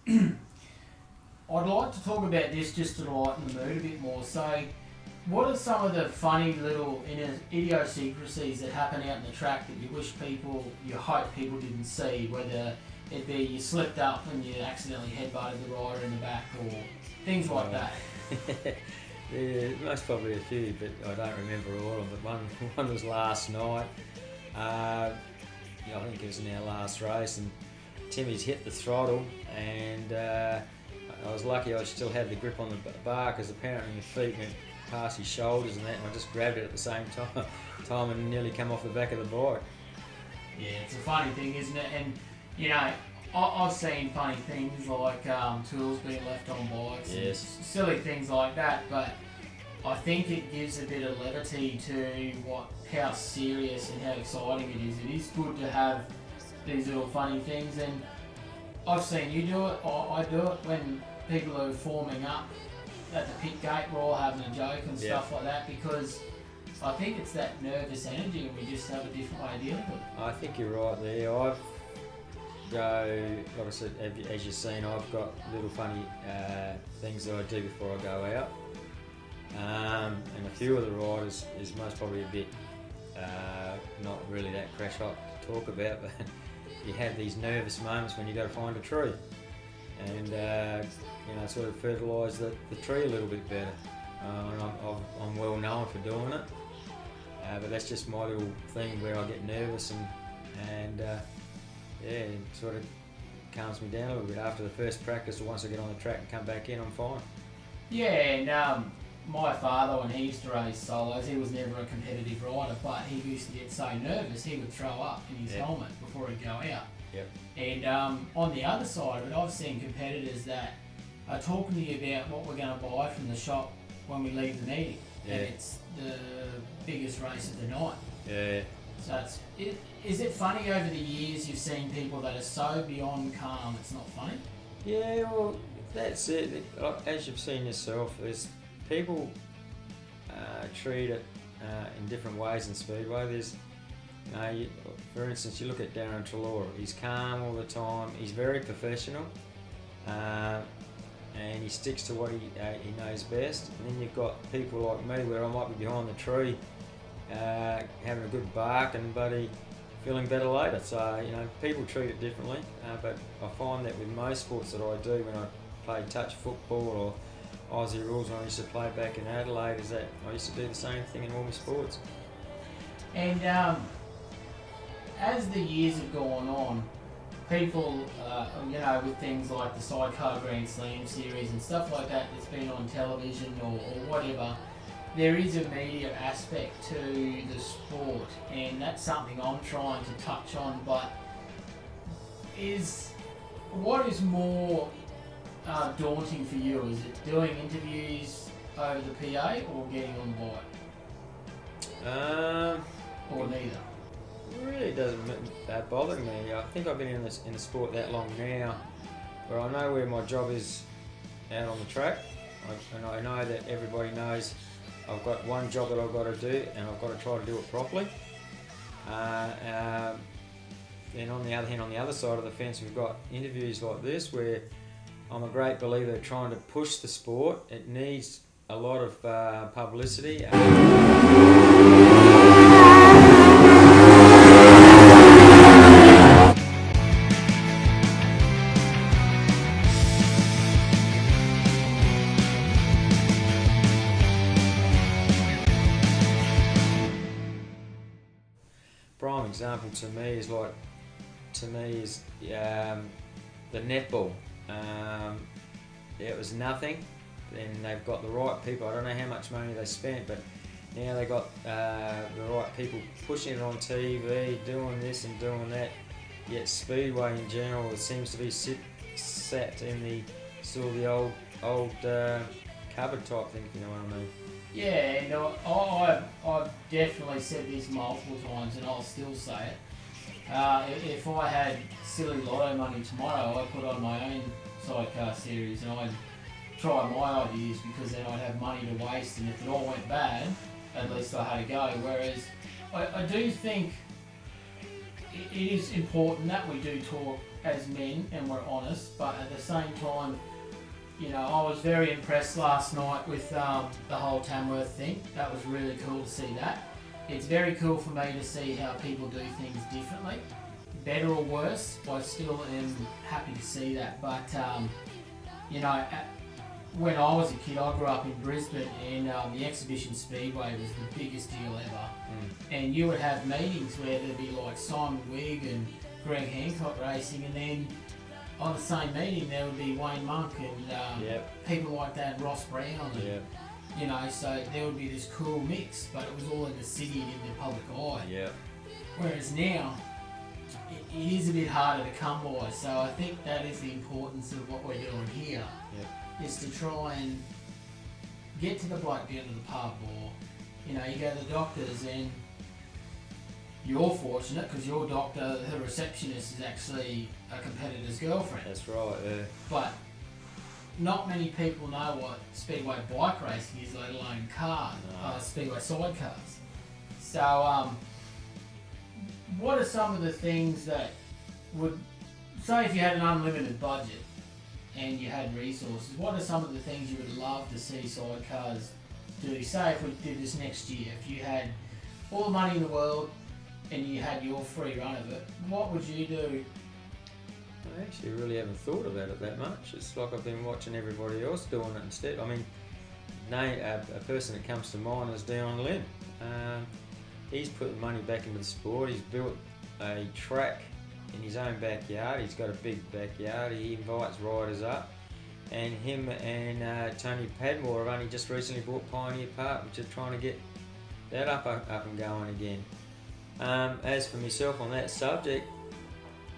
I'd like to talk about this just to lighten the mood a bit more. So, what are some of the funny little idiosyncrasies that happen out in the track that you hope people didn't see, whether it be you slipped up and you accidentally headbutted the rider in the back or things like that? Yeah, most probably a few, but I don't remember all of them. But one was last night. I think it was in our last race, and Timmy's hit the throttle, and I was lucky I still had the grip on the bar, because apparently my feet went past his shoulders and that, and I just grabbed it at the same time and nearly come off the back of the bike. Yeah, it's a funny thing, isn't it? And you know, I've seen funny things like tools being left on bikes, yes, and silly things like that, but I think it gives a bit of levity to how serious and how exciting it is. It is good to have these little funny things, and I've seen you do it. I do it when people are forming up at the pit gate. We're all having a joke and stuff like that, because I think it's that nervous energy, and we just have a different way of dealing with it. I think you're right there. Like I said, as you've seen, I've got little funny things that I do before I go out. And a few of the riders is most probably a bit not really that crash hot to talk about, but you have these nervous moments when you go to find a tree, and sort of fertilise the tree a little bit better. I'm well known for doing it, but that's just my little thing where I get nervous and it sort of calms me down a little bit after the first practice, or once I get on the track and come back in, I'm fine. Yeah, and my father, when he used to race solos, he was never a competitive rider, but he used to get so nervous he would throw up in his helmet before he'd go out. Yep. And on the other side of it, I've seen competitors that are talking to you about what we're going to buy from the shop when we leave the meeting, and it's the biggest race of the night. Yeah. So is it funny over the years you've seen people that are so beyond calm it's not funny? Yeah, well, that's it. As you've seen yourself, there's people treat it in different ways in Speedway. There's, for instance, you look at Darren Trelaw. He's calm all the time. He's very professional, and he sticks to what he knows best. And then you've got people like me, where I might be behind the tree, having a good bark, and buddy feeling better later. So people treat it differently, but I find that with most sports that I do, when I play touch football or Aussie rules, when I used to play back in Adelaide, is that I used to do the same thing in all my sports. And as the years have gone on, people, with things like the Sidecar Grand Slam series and stuff like that that's been on television or whatever, there is a media aspect to the sport, and that's something I'm trying to touch on, but what is more daunting for you? Is it doing interviews over the PA or getting on the bike? Or neither? It really doesn't bother me. I think I've been in the sport that long now, where I know where my job is out on the track, and I know that everybody knows I've got one job that I've got to do, and I've got to try to do it properly. Then on the other hand, on the other side of the fence, we've got interviews like this, where I'm a great believer in trying to push the sport. It needs a lot of publicity. Prime example to me is the netball. It was nothing. Then they've got the right people. I don't know how much money they spent, but now they got the right people pushing it on TV, doing this and doing that. Yet Speedway in general, it seems to be sat in the sort of the old cupboard type thing, if you know what I mean. Yeah, and I've definitely said this multiple times, and I'll still say it. If I had silly lotto money tomorrow, I'd put on my own Sidecar series and I'd try my ideas, because then I'd have money to waste, and if it all went bad, at least I had to go. Whereas I do think it is important that we do talk as men and we're honest, but at the same time, you know, I was very impressed last night with the whole Tamworth thing. That was really cool to see that. It's very cool for me to see how people do things differently, better or worse. I still am happy to see that, but you know, when I was a kid, I grew up in Brisbane, and the exhibition speedway was the biggest deal ever. And you would have meetings where there'd be like Simon Wigg and Greg Hancock racing, and then on the same meeting there would be Wayne Monk and people like that, Ross Brown, and, you know, so there would be this cool mix, but it was all in the city and in the public eye. Whereas now, it is a bit harder to come by, so I think that is the importance of what we're doing here, is to try and get to the bloke down to the pub, or, you know, you go to the doctors, and you're fortunate because your doctor, her receptionist, is actually a competitor's girlfriend. That's right, But not many people know what Speedway bike racing is, let alone Speedway sidecars. So, what are some of the things that would, say if you had an unlimited budget and you had resources, what are some of the things you would love to see sidecars do? Say if we did this next year, if you had all the money in the world and you had your free run of it, what would you do? I actually really haven't thought about it that much. It's like I've been watching everybody else doing it instead. I mean, a person that comes to mind is Dion Lim. He's putting money back into the sport. He's built a track in his own backyard. He's got a big backyard. He invites riders up, and him and Tony Padmore have only just recently bought Pioneer Park, which are trying to get that up and going again. As for myself on that subject,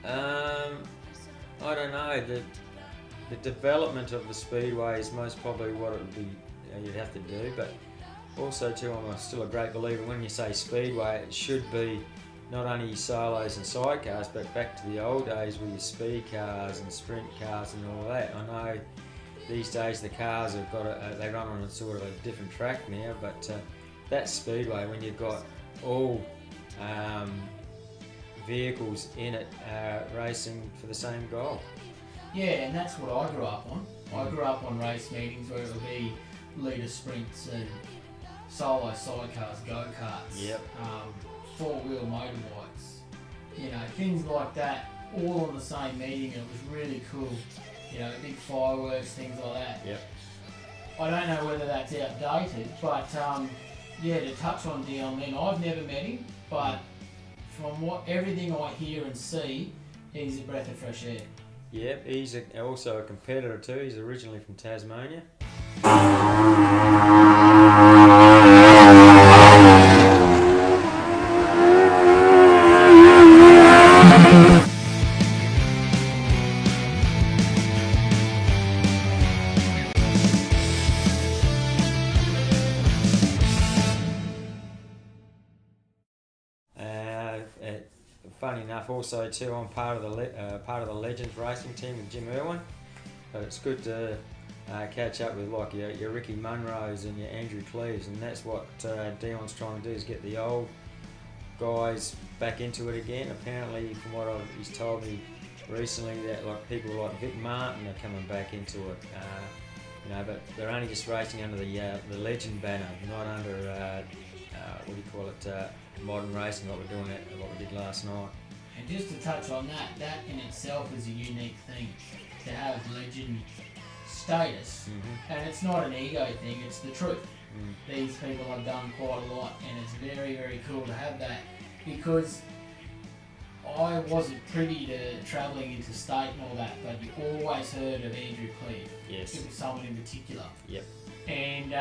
I don't know. The development of the speedway is most probably what it would be. You'd have to do, but also too, I'm still a great believer when you say speedway, it should be not only solos and sidecars, but back to the old days with your speed cars and sprint cars and all that. I know these days the cars have got they run on a sort of a different track now, but that speedway, when you've got all vehicles in it racing for the same goal. Yeah, and that's what I grew up on. I grew up on race meetings where it would be leader sprints and solo sidecars, go-karts, four-wheel motorbikes, you know, things like that, all on the same meeting, and it was really cool. You know, big fireworks, things like that. I don't know whether that's outdated, but to touch on Dion Lynn, I've never met him, but from everything I hear and see, he's a breath of fresh air. Yep, he's also a competitor too. He's originally from Tasmania. Funny enough, also too, I'm part of the Legends racing team with Jim Irwin. But it's good to catch up with like your Ricky Munros and your Andrew Cleves, and that's what Dion's trying to do, is get the old guys back into it again. Apparently, from what he's told me recently, that like people like Vic Martin are coming back into it. You know, but they're only just racing under the Legend banner, not under modern racing, what we did last night. And just to touch on that in itself is a unique thing, to have legend status. And it's not an ego thing, it's the truth. These people have done quite a lot, and it's very, very cool to have that, because I wasn't privy to travelling interstate and all that, but you always heard of Andrew Cleve. Yes. It was someone in particular. Yep. And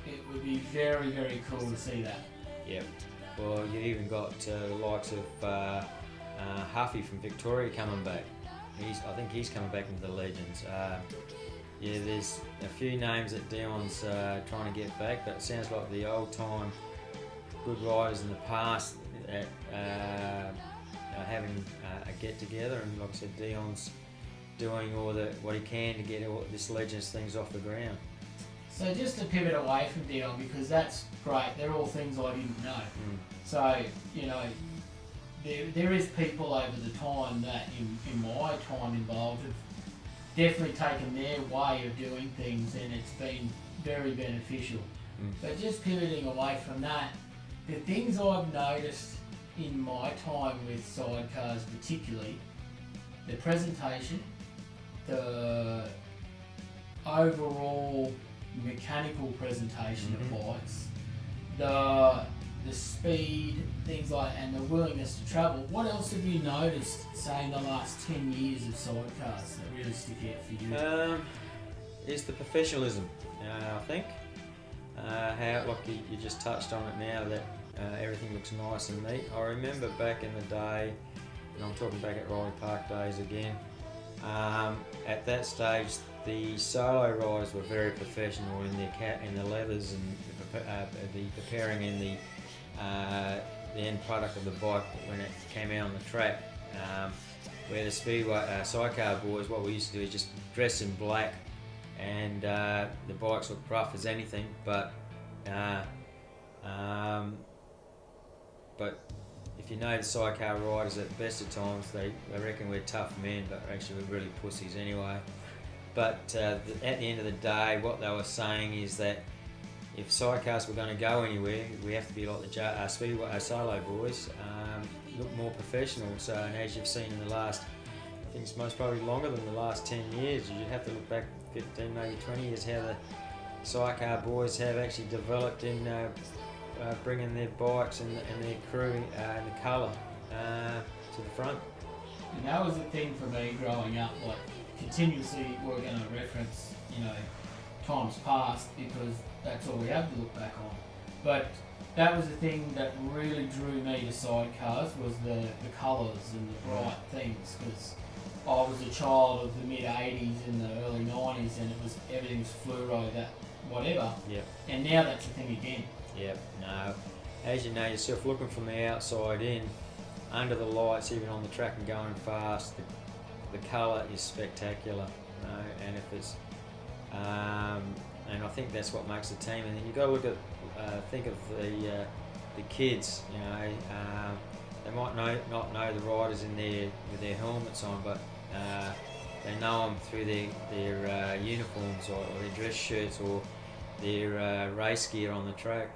it would be very, very cool to see that. Yep. Well, you even got the likes of Huffy from Victoria coming back. I think he's coming back into the Legends. There's a few names that Dion's trying to get back, but it sounds like the old time good riders in the past that are having a get together, and like I said, Dion's doing what he can to get all this Legends things off the ground. So just to pivot away from Dion, because that's great, they're all things I didn't know. So, you know, there is people over the time that in my time involved have definitely taken their way of doing things, and it's been very beneficial. But just pivoting away from that, the things I've noticed in my time with sidecars particularly, the presentation, the overall mechanical presentation of bikes, the speed, things like, and the willingness to travel. What else have you noticed, say, in the last 10 years of sidecars that really stick out for you? Is the professionalism, I think. How, like you just touched on it now, that everything looks nice and neat. I remember back in the day, and I'm talking back at Riley Park days again, at that stage the solo riders were very professional in the leathers and the preparing in the end product of the bike when it came out on the track. Where the Speedway sidecar boys, what we used to do is just dress in black, and the bikes look rough as anything, but if you know the sidecar riders, at the best of times they reckon we're tough men, but actually we're really pussies anyway. But at the end of the day, what they were saying is that if sidecars were going to go anywhere, we have to be like the Speedway solo boys, look more professional. So, and as you've seen in the last, I think it's most probably longer than the last 10 years, you'd have to look back 15, maybe 20 years, how the sidecar boys have actually developed in bringing their bikes and their crew and the colour to the front. And that was the thing for me growing up, like continuously we're going to reference, times past, because that's all we have to look back on. But that was the thing that really drew me to sidecars, was the colours and the bright things, because I was a child of the mid 80s and the early 90s, and everything was fluoro, that whatever. Yep. And now that's the thing again. Yep. No, as you know yourself, looking from the outside in, under the lights, even on the track and going fast, the colour is spectacular. And if it's and I think that's what makes a team. And then you've got to look at think of the kids. They might not know the riders with their helmets on, but they know them through their uniforms or their dress shirts or their race gear on the track.